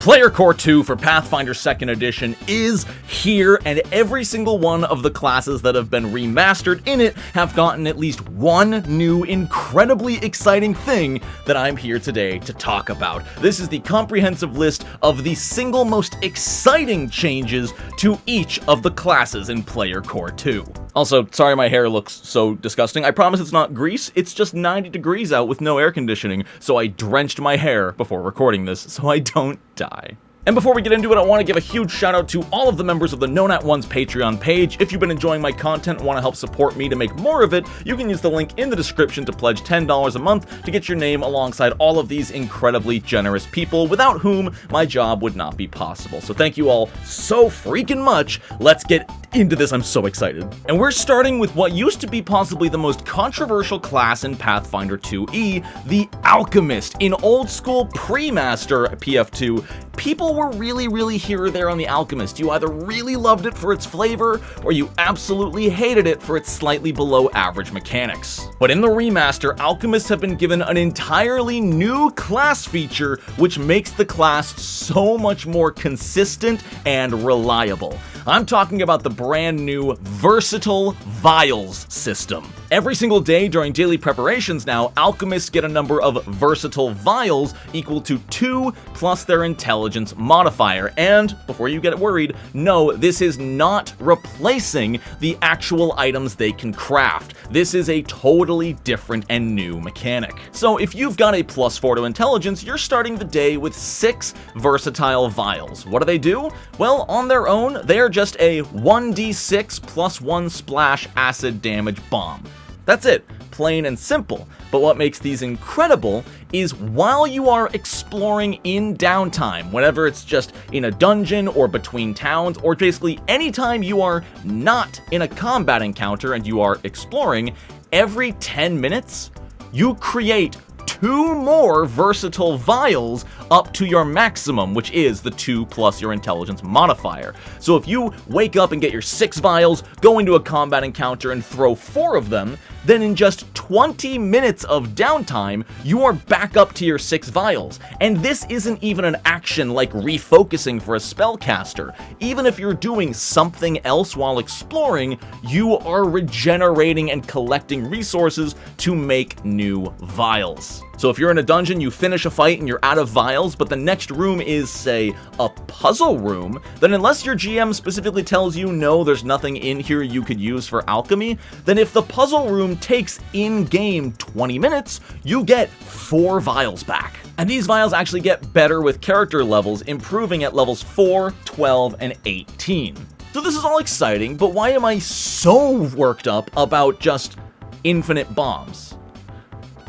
Player Core 2 for Pathfinder Second Edition is here, and every single one of the classes that have been remastered in it have gotten at least one new, incredibly exciting thing that I'm here today to talk about. This is the comprehensive list of the single most exciting changes to each of the classes in Player Core 2. Also, sorry my hair looks so disgusting. I promise it's not grease, it's just 90 degrees out with no air conditioning, so I drenched my hair before recording this so I don't die. And before we get into it, I want to give a huge shout out to all of the members of the Known at One's Patreon page. If you've been enjoying my content and want to help support me to make more of it, you can use the link in the description to pledge $10 a month to get your name alongside all of these incredibly generous people, without whom my job would not be possible. So thank you all so freaking much. Let's get into this. I'm so excited. And we're starting with what used to be possibly the most controversial class in Pathfinder 2e, the Alchemist. In old school pre-master PF2, people were really here or there on the Alchemist. You either really loved it for its flavor, or you absolutely hated it for its slightly below average mechanics. But in the remaster, Alchemists have been given an entirely new class feature, which makes the class so much more consistent and reliable. I'm talking about the brand new Versatile Vials system. Every single day during daily preparations now, Alchemists get a number of Versatile Vials equal to 2 plus their intelligence modifier. And, before you get worried, no, this is not replacing the actual items they can craft. This is a totally different and new mechanic. So if you've got a +4 to intelligence, you're starting the day with 6 Versatile Vials. What do? Well, on their own, they are just a 1d6 plus 1 splash acid damage bomb. That's it, plain and simple. But what makes these incredible is while you are exploring in downtime, whenever it's just in a dungeon or between towns, or basically anytime you are not in a combat encounter and you are exploring, every 10 minutes, you create 2 more Versatile Vials up to your maximum, which is the 2 plus your intelligence modifier. So if you wake up and get your 6 vials, go into a combat encounter and throw 4 of them, then in just 20 minutes of downtime, you are back up to your 6 vials. And this isn't even an action like refocusing for a spellcaster. Even if you're doing something else while exploring, you are regenerating and collecting resources to make new vials. So if you're in a dungeon, you finish a fight and you're out of vials, but the next room is, say, a puzzle room, then unless your GM specifically tells you, no, there's nothing in here you could use for alchemy, then if the puzzle room takes in-game 20 minutes, you get 4 vials back. And these vials actually get better with character levels, improving at levels 4, 12, and 18. So this is all exciting, but why am I so worked up about just infinite bombs?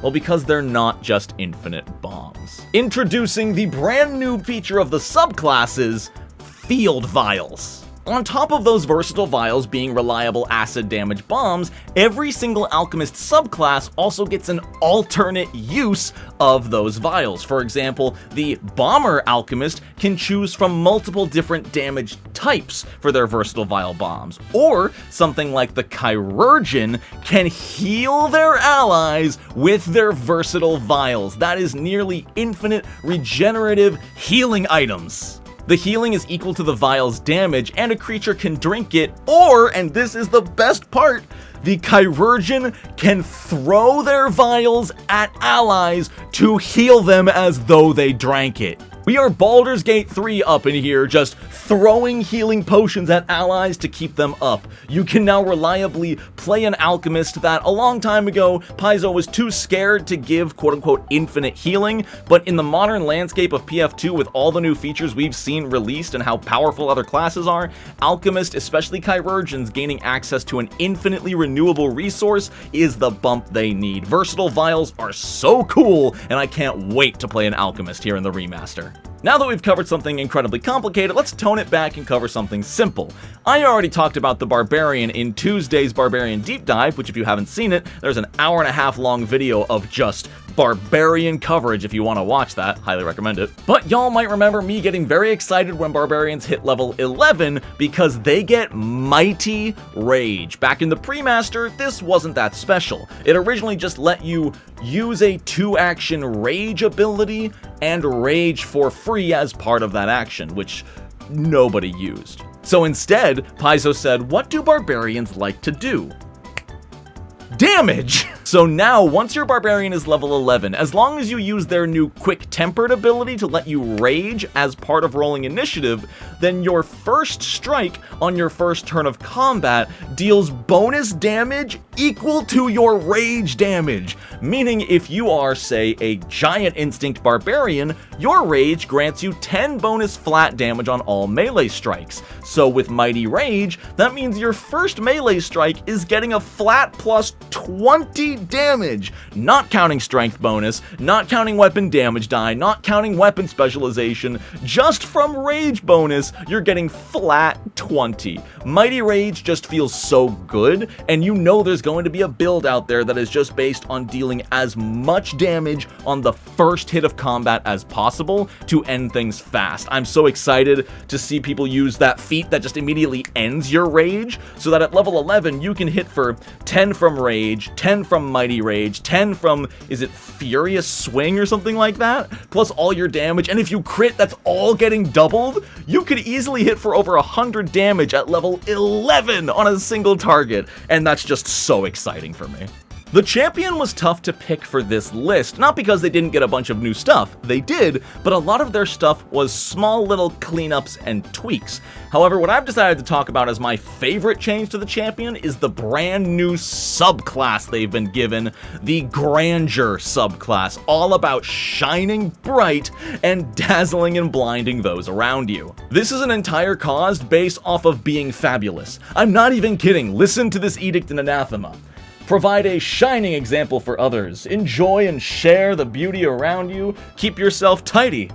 Well, because they're not just infinite bombs. Introducing the brand new feature of the subclasses, Field Vials. On top of those Versatile Vials being reliable acid damage bombs, every single Alchemist subclass also gets an alternate use of those vials. For example, the Bomber Alchemist can choose from multiple different damage types for their Versatile Vial bombs, or something like the Chirurgeon can heal their allies with their Versatile Vials. That is nearly infinite regenerative healing items. The healing is equal to the vial's damage, and a creature can drink it, or, and this is the best part, the Chirurgeon can throw their vials at allies to heal them as though they drank it. We are Baldur's Gate 3 up in here, just throwing healing potions at allies to keep them up. You can now reliably play an Alchemist that a long time ago, Paizo was too scared to give quote-unquote infinite healing, but in the modern landscape of PF2 with all the new features we've seen released and how powerful other classes are, Alchemist, especially Chirurgeons, gaining access to an infinitely renewable resource is the bump they need. Versatile Vials are so cool, and I can't wait to play an Alchemist here in the remaster. Now that we've covered something incredibly complicated, let's tone it back and cover something simple. I already talked about the Barbarian in Tuesday's Barbarian Deep Dive, which if you haven't seen it, there's an hour-and-a-half long video of just Barbarian coverage if you want to watch that. Highly recommend it. But y'all might remember me getting very excited when Barbarians hit level 11 because they get Mighty Rage. Back in the pre-master, this wasn't that special. It originally just let you use a 2-action rage ability and rage for free as part of that action, which nobody used. So instead, Paizo said, what do barbarians like to do? Damage! So now, once your barbarian is level 11, as long as you use their new quick tempered ability to let you rage as part of rolling initiative, then your first strike on your first turn of combat deals bonus damage equal to your rage damage. Meaning if you are, say, a giant instinct barbarian, your rage grants you 10 bonus flat damage on all melee strikes. So with Mighty Rage, that means your first melee strike is getting a flat plus 20 damage, not counting strength bonus, not counting weapon damage die, not counting weapon specialization, just from rage bonus, you're getting flat 20. Mighty Rage just feels so good, and you know there's going to be a build out there that is just based on dealing as much damage on the first hit of combat as possible to end things fast. I'm so excited to see people use that feat that just immediately ends your rage, so that at level 11 you can hit for 10 from rage, 10 from Mighty Rage, 10 from, is it Furious Swing or something like that? Plus all your damage, and if you crit, that's all getting doubled. You could easily hit for over 100 damage at level 11 on a single target, and that's just so exciting for me. The champion was tough to pick for this list, not because they didn't get a bunch of new stuff, they did, but a lot of their stuff was small little cleanups and tweaks. However, what I've decided to talk about as my favorite change to the champion is the brand new subclass they've been given, the Grandeur subclass, all about shining bright and dazzling and blinding those around you. This is an entire cause based off of being fabulous. I'm not even kidding, listen to this edict and anathema. Provide a shining example for others. Enjoy and share the beauty around you. Keep yourself tidy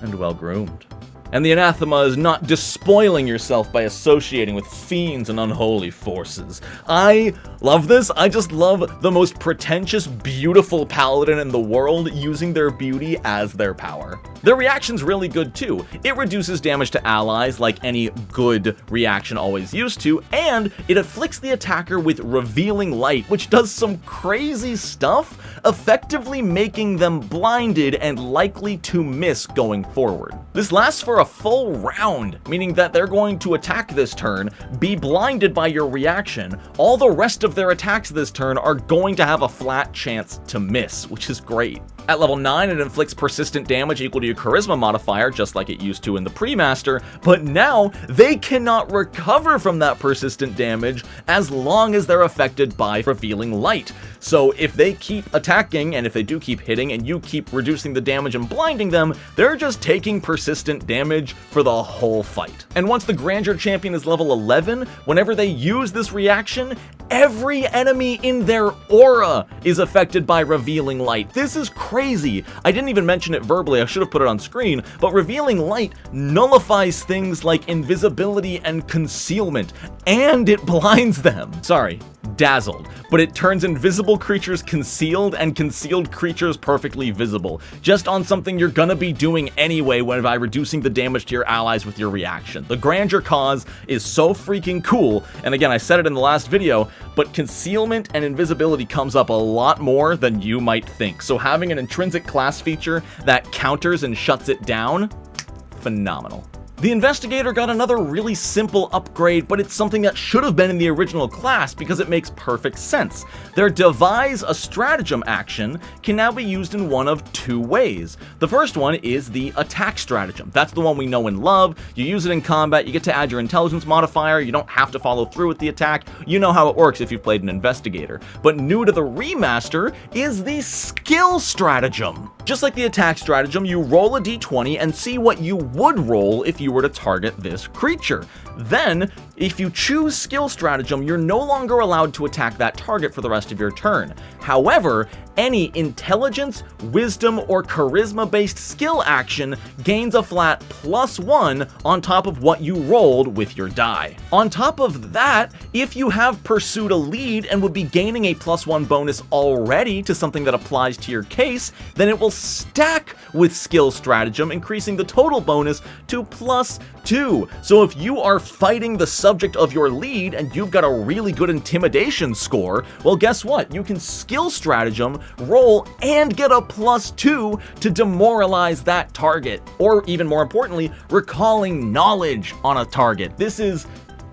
and well-groomed. And the anathema is not despoiling yourself by associating with fiends and unholy forces. I love this. I just love the most pretentious, beautiful paladin in the world using their beauty as their power. Their reaction's really good too. It reduces damage to allies like any good reaction always used to, and it afflicts the attacker with Revealing Light, which does some crazy stuff, effectively making them blinded and likely to miss going forward. This lasts for a full round, meaning that they're going to attack this turn, be blinded by your reaction. All the rest of their attacks this turn are going to have a flat chance to miss, which is great. At level 9, it inflicts persistent damage equal to your charisma modifier, just like it used to in the pre-master, but now they cannot recover from that persistent damage as long as they're affected by Revealing Light. So if they keep attacking, and if they do keep hitting, and you keep reducing the damage and blinding them, they're just taking persistent damage for the whole fight. And once the Grandeur champion is level 11, whenever they use this reaction, every enemy in their aura is affected by Revealing Light. This is crazy. I didn't even mention it verbally, I should have put it on screen, but Revealing Light nullifies things like invisibility and concealment, and it blinds them. Sorry, dazzled, but it turns invisible creatures concealed and concealed creatures perfectly visible, just on something you're gonna be doing anyway by reducing the damage to your allies with your reaction. The Grandeur cause is so freaking cool, and again, I said it in the last video, but concealment and invisibility comes up a lot more than you might think, so having an intrinsic class feature that counters and shuts it down, phenomenal. The Investigator got another really simple upgrade, but it's something that should have been in the original class because it makes perfect sense. Their Devise a Stratagem action can now be used in one of two ways. The first one is the attack stratagem. That's the one we know and love. You use it in combat, you get to add your intelligence modifier, you don't have to follow through with the attack. You know how it works if you've played an Investigator. But new to the remaster is the skill stratagem. Just like the attack stratagem, you roll a d20 and see what you would roll if you were to target this creature. Then, if you choose skill stratagem, you're no longer allowed to attack that target for the rest of your turn. However, any intelligence, wisdom, or charisma-based skill action gains a flat +1 on top of what you rolled with your die. On top of that, if you have pursued a lead and would be gaining a +1 bonus already to something that applies to your case, then it will stack with skill stratagem, increasing the total bonus to +2. So if you are fighting the subject of your lead and you've got a really good intimidation score, well, guess what? You can skill stratagem, roll, and get a +2 to demoralize that target. Or even more importantly, recalling knowledge on a target. This is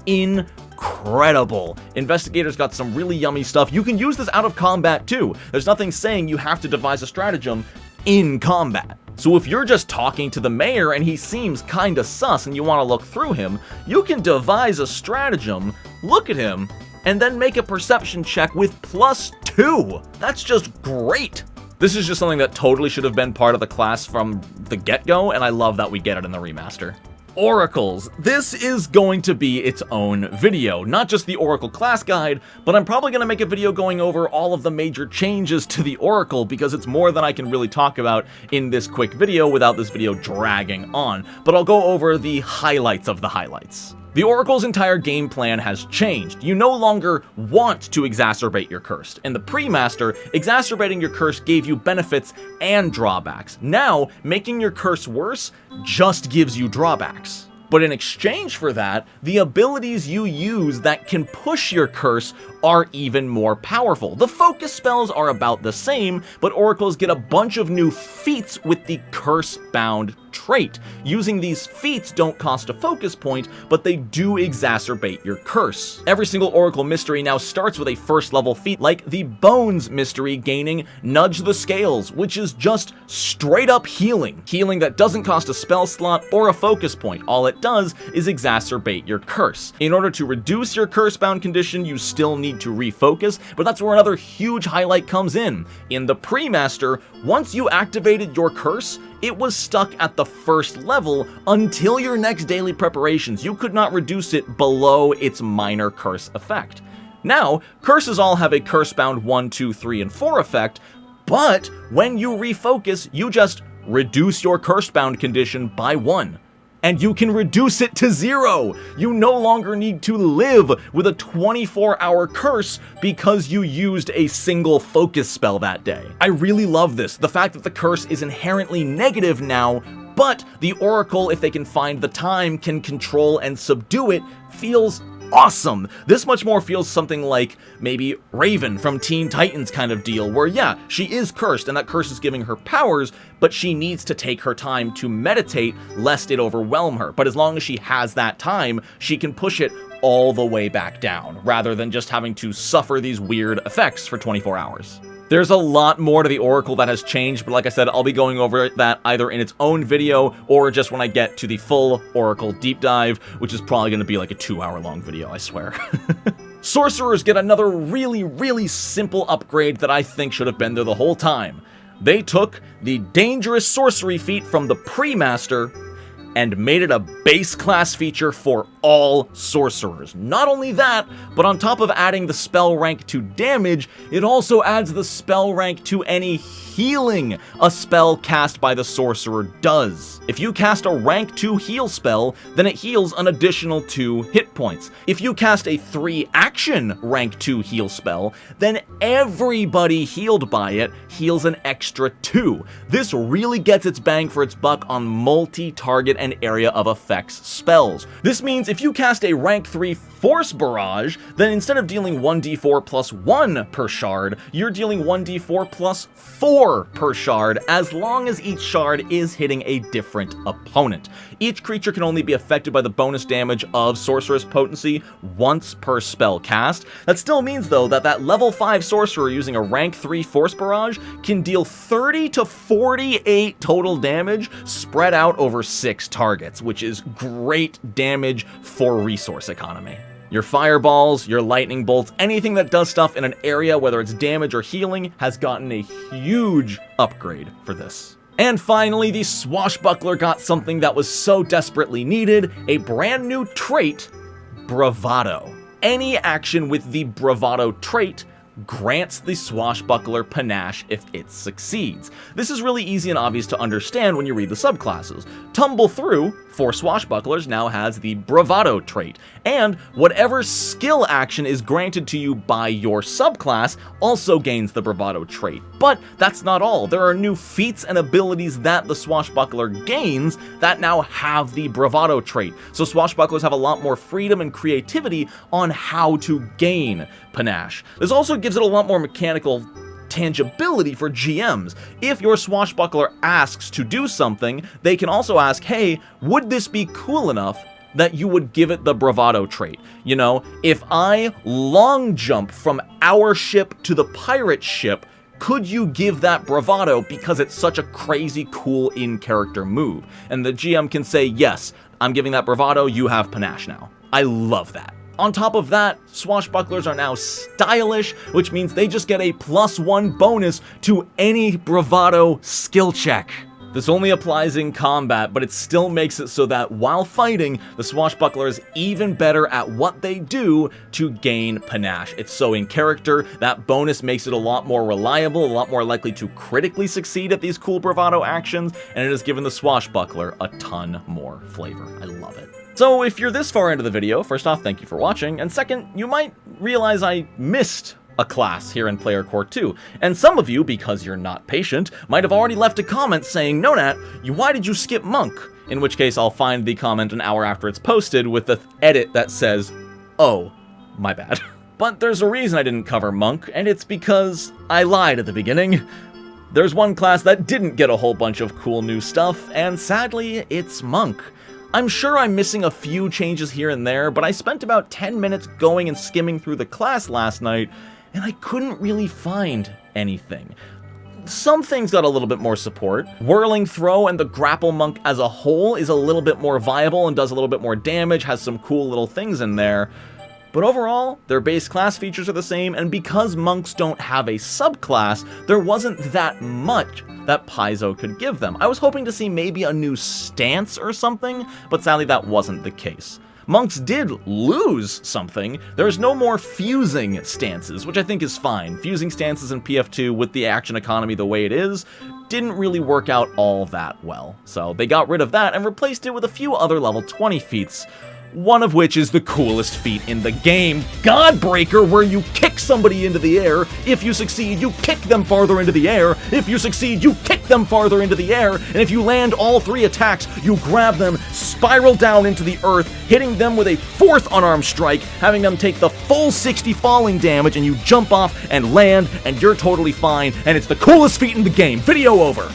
incredible. Investigator's got some really yummy stuff. You can use this out of combat too. There's nothing saying you have to devise a stratagem in combat. So if you're just talking to the mayor and he seems kinda sus and you want to look through him, you can devise a stratagem, look at him, and then make a perception check with +2. That's just great. This is just something that totally should have been part of the class from the get-go, and I love that we get it in the remaster. Oracles. This is going to be its own video, not just the Oracle class guide, but I'm probably going to make a video going over all of the major changes to the Oracle because it's more than I can really talk about in this quick video without this video dragging on, but I'll go over the highlights of the highlights. The Oracle's entire game plan has changed. You no longer want to exacerbate your curse. In the pre-master, exacerbating your curse gave you benefits and drawbacks. Now, making your curse worse just gives you drawbacks. But in exchange for that, the abilities you use that can push your curse are even more powerful. The focus spells are about the same, but oracles get a bunch of new feats with the curse-bound trait. Using these feats don't cost a focus point, but they do exacerbate your curse. Every single oracle mystery now starts with a first level feat like the Bones mystery gaining Nudge the Scales, which is just straight up healing. Healing that doesn't cost a spell slot or a focus point. All it does is exacerbate your curse. In order to reduce your curse-bound condition, you still need to refocus, but that's where another huge highlight comes in. In the pre-master, once you activated your curse, it was stuck at the first level until your next daily preparations. You could not reduce it below its minor curse effect. Now, curses all have a curse-bound 1, 2, 3, and 4 effect, but when you refocus, you just reduce your curse-bound condition by 1. And you can reduce it to 0. You no longer need to live with a 24-hour curse because you used a single focus spell that day. I really love this. The fact that the curse is inherently negative now, but the Oracle, if they can find the time, can control and subdue it, feels awesome. This much more feels something like maybe Raven from Teen Titans kind of deal, where yeah, she is cursed and that curse is giving her powers, but she needs to take her time to meditate lest it overwhelm her. But as long as she has that time, she can push it all the way back down, rather than just having to suffer these weird effects for 24 hours. There's a lot more to the Oracle that has changed, but like I said, I'll be going over that either in its own video or just when I get to the full Oracle deep dive, which is probably going to be like a 2-hour-long video, I swear. Sorcerers get another really simple upgrade that I think should have been there the whole time. They took the Dangerous Sorcery feat from the pre-master and made it a base class feature for all sorcerers. Not only that, but on top of adding the spell rank to damage, it also adds the spell rank to any healing a spell cast by the sorcerer does. If you cast a rank 2 heal spell, then it heals an additional 2 hit points. If you cast a 3 action rank 2 heal spell, then everybody healed by it heals an extra 2. This really gets its bang for its buck on multi-target and area of effects spells. This means if you cast a rank 3 Force Barrage, then instead of dealing 1d4 plus 1 per shard, you're dealing 1d4 plus 4 per shard, as long as each shard is hitting a different opponent. Each creature can only be affected by the bonus damage of Sorcerer's Potency once per spell cast. That still means, though, that level 5 Sorcerer using a rank 3 Force Barrage can deal 30 to 48 total damage spread out over 6 targets, which is great damage for resource economy. Your fireballs, your lightning bolts, anything that does stuff in an area, whether it's damage or healing, has gotten a huge upgrade for this. And finally, the Swashbuckler got something that was so desperately needed, a brand new trait, Bravado. Any action with the Bravado trait grants the Swashbuckler panache if it succeeds. This is really easy and obvious to understand when you read the subclasses. Tumble Through, for Swashbucklers now has the Bravado trait, and whatever skill action is granted to you by your subclass also gains the Bravado trait. But that's not all. There are new feats and abilities that the Swashbuckler gains that now have the Bravado trait. So Swashbucklers have a lot more freedom and creativity on how to gain panache. This also gives it a lot more mechanical tangibility for GMs. If your Swashbuckler asks to do something, they can also ask, hey, would this be cool enough that you would give it the Bravado trait? You know, if I long jump from our ship to the pirate ship, could you give that Bravado because it's such a crazy cool in-character move? And the GM can say, yes, I'm giving that Bravado, you have panache now. I love that. On top of that, Swashbucklers are now stylish, which means they just get a +1 bonus to any Bravado skill check. This only applies in combat, but it still makes it so that while fighting, the Swashbuckler is even better at what they do to gain panache. It's so in character, that bonus makes it a lot more reliable, a lot more likely to critically succeed at these cool Bravado actions, and it has given the Swashbuckler a ton more flavor. I love it. So if you're this far into the video, first off, thank you for watching, and second, you might realize I missed a class here in Player Core 2, and some of you, because you're not patient, might have already left a comment saying, "No, Nat, why did you skip Monk?" In which case I'll find the comment an hour after it's posted with the edit that says, "Oh, my bad." But there's a reason I didn't cover Monk, and it's because I lied at the beginning. There's one class that didn't get a whole bunch of cool new stuff, and sadly, it's Monk. I'm sure I'm missing a few changes here and there, but I spent about 10 minutes going and skimming through the class last night, and I couldn't really find anything. Some things got a little bit more support. Whirling Throw and the Grapple Monk as a whole is a little bit more viable and does a little bit more damage, has some cool little things in there. But overall, their base class features are the same, and because monks don't have a subclass, there wasn't that much that Paizo could give them. I was hoping to see maybe a new stance or something, but sadly that wasn't the case. Monks did lose something. There's no more fusing stances, which I think is fine. Fusing stances in PF2 with the action economy the way it is didn't really work out all that well. So they got rid of that and replaced it with a few other level 20 feats. One of which is the coolest feat in the game, Godbreaker, where you kick somebody into the air. If you succeed, you kick them farther into the air. If you succeed, you kick them farther into the air. And if you land all 3 attacks, you grab them, spiral down into the earth, hitting them with a 4th unarmed strike, having them take the full 60 falling damage, and you jump off and land, and you're totally fine, and it's the coolest feat in the game. Video over.